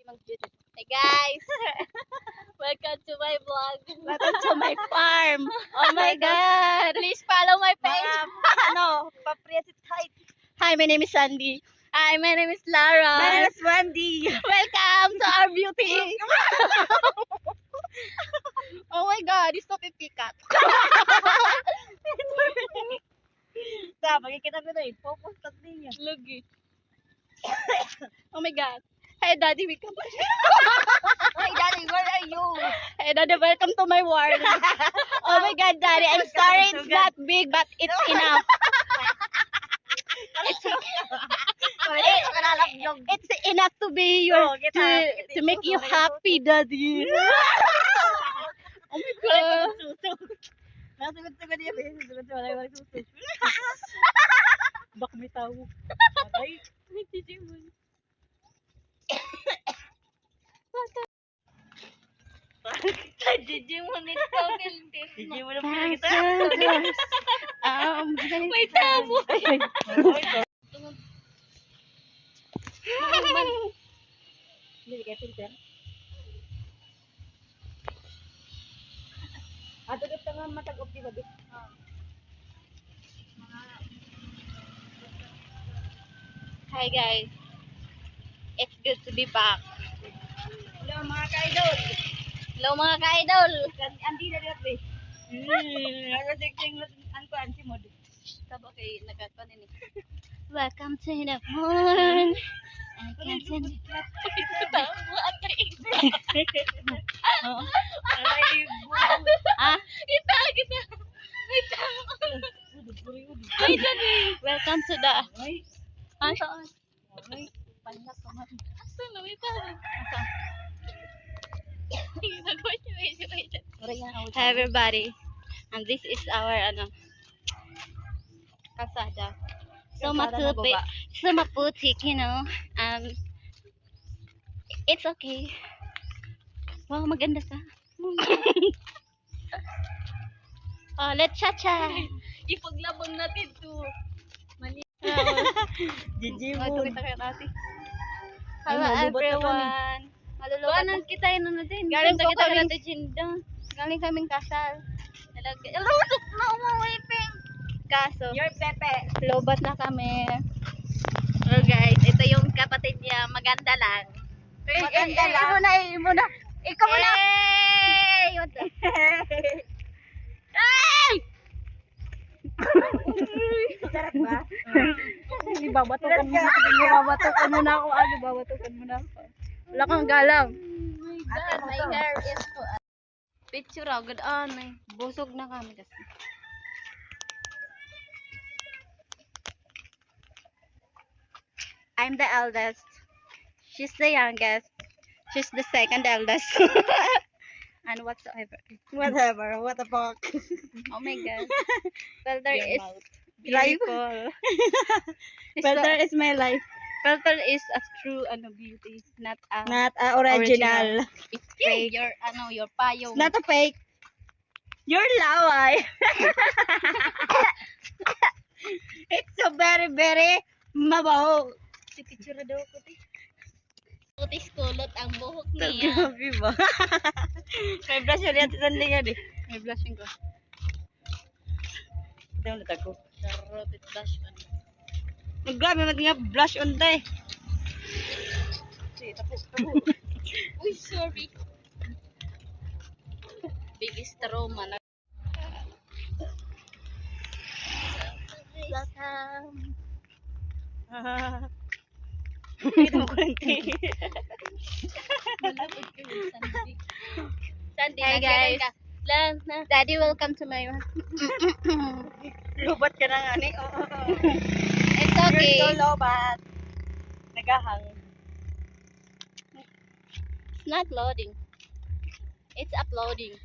Hey guys! Welcome to my vlog. Welcome to my farm. Oh my God. Please follow my page. Hi, my name is Sandy. Hi, my name is Lara. My name is Wendy. Welcome to our beauty. Oh my God, stop it, pikat. Sabi, kita ko na ipopost niya. Lugi. Oh my God. Hey Daddy, we come. Hi, Daddy, where are you? Hey Daddy, welcome to my world. Oh my God, Daddy, I'm sorry it's not big, but it's enough. It's enough to be your to make you happy, Daddy. Oh my God. Nasugod-sugod yan eh. Sugod-sugod wala yung suso. Bak may tao. Ay. Digimon ito, Pilde. Hindi mo na pala kita. May tabo. Hindi kayo filter. Adugot ka nga matag-op di ba? Hi guys. It's good to be back. Hello mga ka-idol. Hello mga ka-idol. Andi na dito eh. Nag-sing ang kuan si Mod. Tabo kay nagkakanin eh. Welcome to the morn. I can't send it. Tabo ate. Ah, kita. May tabo. Welcome to the saan? Panyak ka man. Saan na may tabo? Hi everybody, and this is our kasada. So maputik, you know. It's okay. Wow, maganda ka. Oh, let's cha-cha. Ipaglabang natin to. Mali. Digimon. Hello everyone. Malulubat kita yun natin. Galing kita natin Jindang. Galing kaming kasal. Lusok na umawiping. Kaso, Your Pepe. lobat na kami. Oh guys, ito yung kapatid niya. Maganda lang. Maganda lang. Imo na. Ikaw muna. Hey! What the? Hey! Sarap ba? Ibabatukan mo na. Ibabatukan mo na ako. Ibabatukan mo na ako. Wala kang galang. My hair is to picture agad eh. Busog na kami kasi. I'm the eldest. She's the youngest. She's the second eldest. And whatsoever. Whatever. What the fuck? Oh my God. Filter is Life. beautiful. Filter is my life. Filter is a true beauty, not a Not original. It's fake. Your payong. Not a fake. You're laway. It's so very, very mabaho. Si picture daw ko ti. Putis kulot ang buhok niya. Grabe ba? May blush yun yan. Sandali nga di. May blushing ko. Ito yung latag ko. Charot blush on. Grabe, maging blush on tayo. Si tapo. Uy, sorry. Biggest trauma na. Welcome. Ito ko lang tayo. Sandy, Hi guys. Daddy, welcome to my Lubat ka na nga ni. It's okay. You're so lobat. Nagahang. It's not loading. It's uploading.